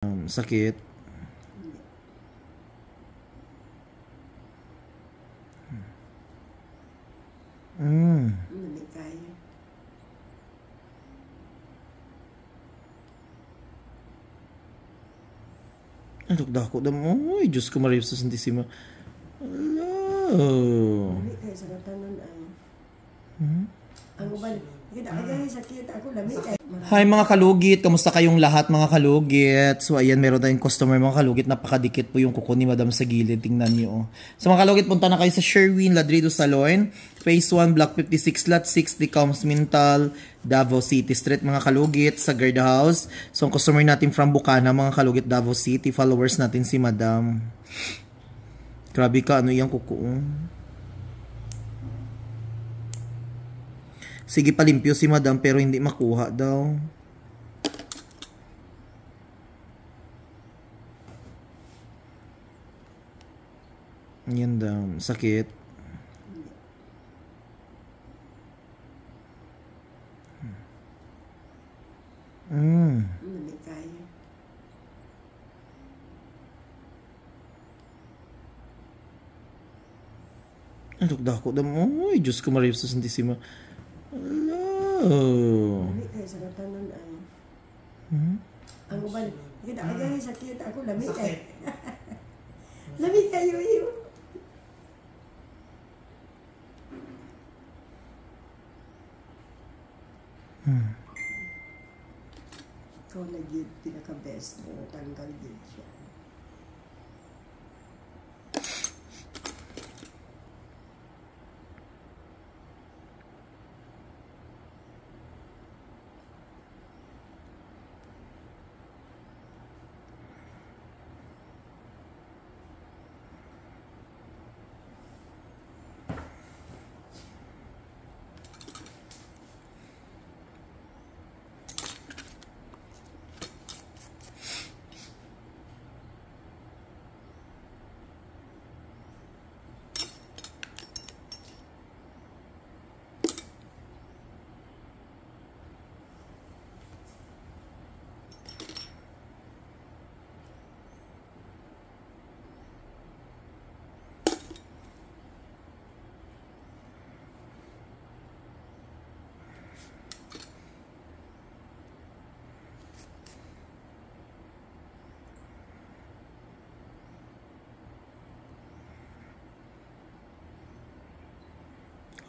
Sakit. Hindi kaya. Dako damo. Ay, Diyos ko Maria sa Santisima. Hello. Hindi kaya sa katanan ay. Ang uban, kita kaya sakit ako lamig ay. Hi mga kalugit, kamusta kayong lahat mga kalugit? So ayan, meron tayong customer mga kalugit, napakadikit po yung kuko ni Madam sa gilid, tingnan niyo. Oh. So mga kalugit, punta na kayo sa Sherwin Ladrido Salon, Phase 1, Block 56, Lot 6, Decoms Mintal, Davao City Street mga kalugit, sa Guard House. So ang customer natin from Bukana mga kalugit, Davao City, followers natin si Madam. Grabe ka, ano yung kuko? Sige, palimpyo si Madam pero hindi makuha daw. Yan daw. Sakit. Hindi kaya. Dako damo. Ay, Diyos ko Maria sa Santisima. Hello. Hindi kaya sa katanan ay. Ang uban, kita kaya sakit ako lamig ay. Lamig kayo iyo. Ikaw na yun, pinaka-best mo, tanggal yun siya.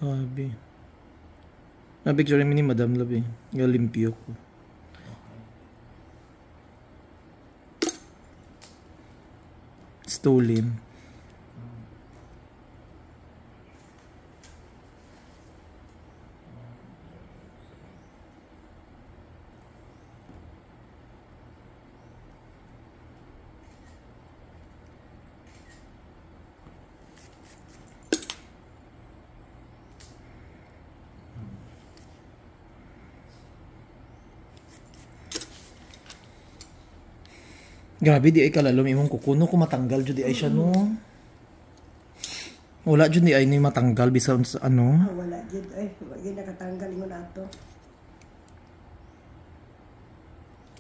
Grabe. Na-picture ni Madam Labi. Yung limpyo ko. Stolen. Grabe di ay kalalom imong kukuno ko matanggal jud di ay siya no. Wala jud di ay ni matanggal bisan sa ano. Wala jud ay, wala nakatanggal ingon ato.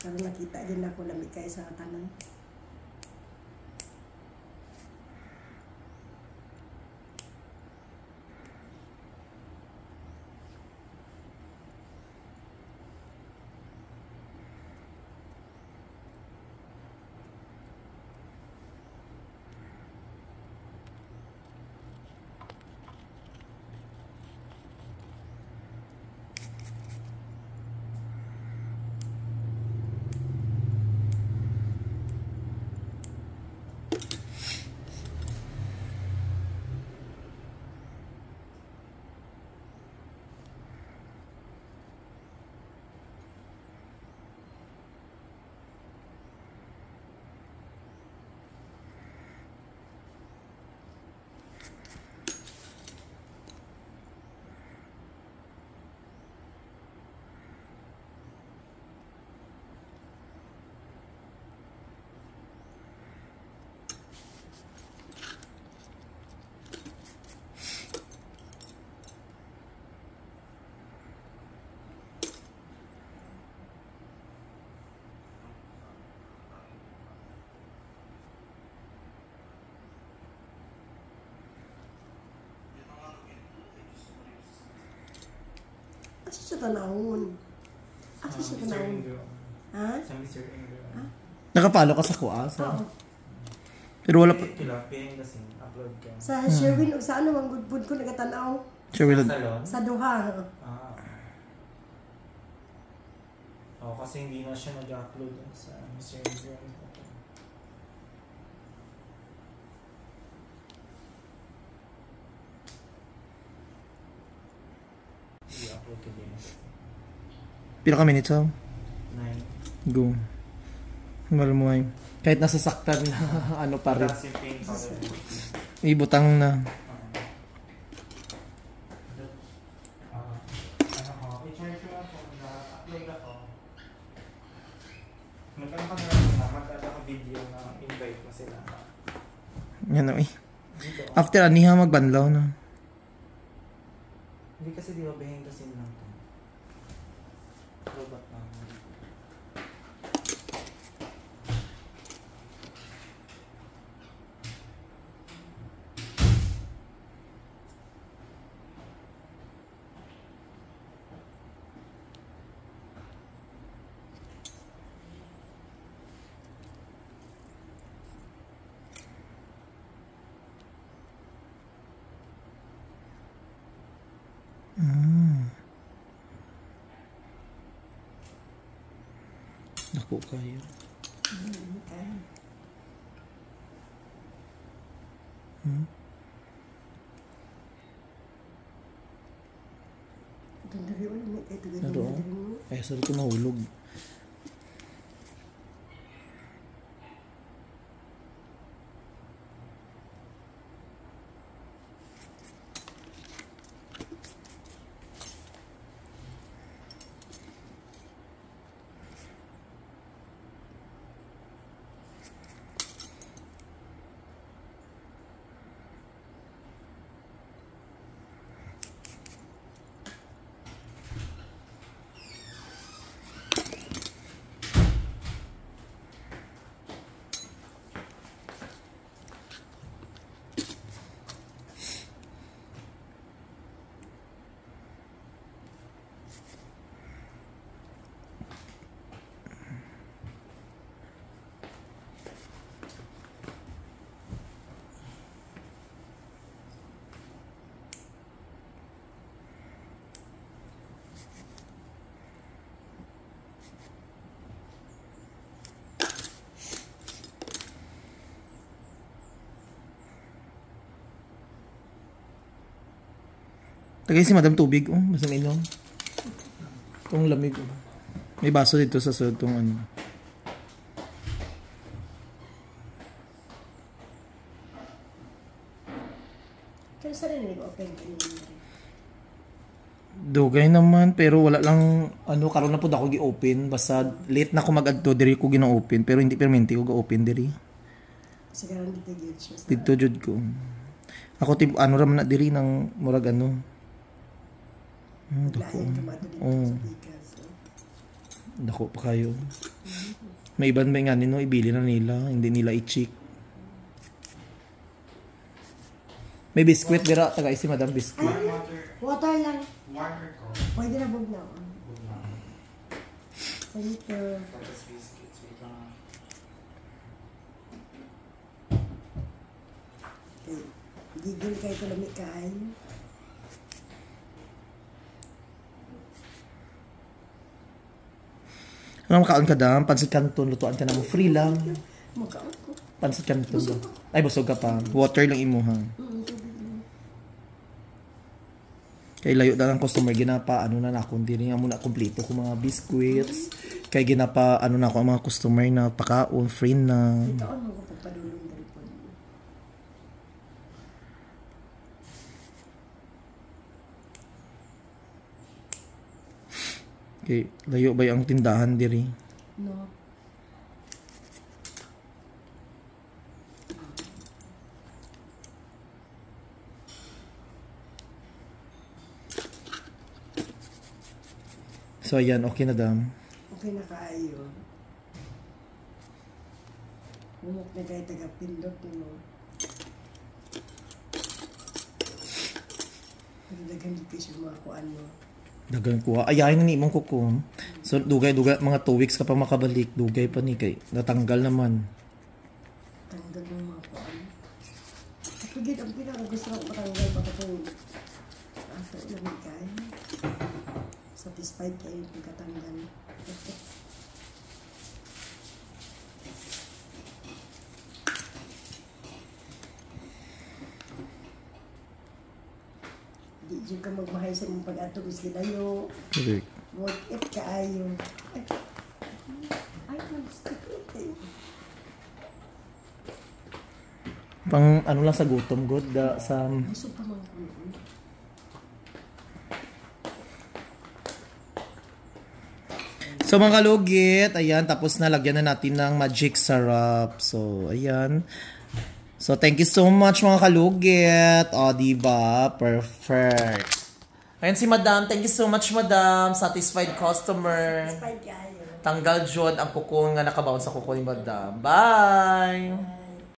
Pero nakita din ako lamig kay sa katanan. tanawon. Asa sa tanawon? Ha? Sa Mr. Ingrid. Nakapalo ka sa kuha? Oo. Pero wala pa. Kilapin kasi upload ka. Sa Sherwin, sa ano, ang good ko nagatanaw. Sure, wala. Salon? Sa Duha. Ah. Oo, kasi hindi na siya nag-upload sa Mr. Ingrid. I-upload ko din. Pila ka minutes ha? 9. Go. Mahal mo ay. Kahit nasasaktan na ano pa rin. Tapos yung pain pa rin. Ibutang na. Ano ko? I-charge ko ako. Na-upload ako. Magkano ka na mag-add ako video na invite mo sila. Yan o eh. Dito. After aniha magbanlaw na. Hindi kasi di ba behind the scene lang to. Robot lang. Naku kayo. Itong dari ulit, may kahit ganun Ano? na dari mo. Ay, sorry ko nahulog. Tagay si Madam tubig. Oh, basta inom. Itong lamig. Oh. May baso dito sa sud tong ano. Kaya sa rin, nag-open ka nyo. Dugay naman pero wala lang ano karon na pud ako gi-open basta late na ako mag-adto diri ko gina-open pero hindi permanente ko ga-open diri. Kasi karon dito yun siya. Dito jud ko. Ako tip ano ra man na diri nang murag ano. Dako. Lain ka mato dito Oo. sa Picas. Dako pa kayo. May iban ba nga nino ibili na nila, hindi nila i-check. May biskwit dira tagay si Madam biskwit. Water lang. Water ko. Pwede na bug na. Good na. Thank you. Tapos biscuits. Wait lang. Okay. Gigil kayo ito lamig kain. Ano makaon ka dam? Pansit canton lutuan ka na mo free lang. Magkaon ko. Pansit canton. Ay busog ka pa. Water lang imo ha. Kay layo na ng customer ginapa ano na ako diri nga muna kompleto ko mga biscuits. Kay ginapa ano na ako ang mga customer na pakaon free na. Taon mo ko pagpadulong dari po. Kay layo ba ang tindahan diri? No. So ayan, okay na dam. Okay na kaayo. Bumok na kayo taga-pindot mo. Pagdagan di kayo mga kuan mo. Dagan ko. Ayahin ni imong kuko. So dugay mga 2 weeks ka pa makabalik. Dugay pa ni kay natanggal naman. Tanggal ng mga kuan. Pagid ang pinaka gusto ko matanggal pa ko. Ato lamig kay. Satisfied kayo pagkatanggal. Di dyan ka magmahay sa mong pag-atong silayo. Correct. Work it kaayo. Ay, mag-stick it. Pang ano lang sa gutom god sa Gusto pa mga kuno. So mga kalugit, ayan, tapos na lagyan na natin ng magic syrup. So, ayan. So, thank you so much mga kalugit. O, diba? Perfect. Ayan si Madam. Thank you so much, Madam. Satisfied customer. Satisfied kayo. Tanggal jud ang kuko nga nakabaon sa kuko ni Madam. Bye!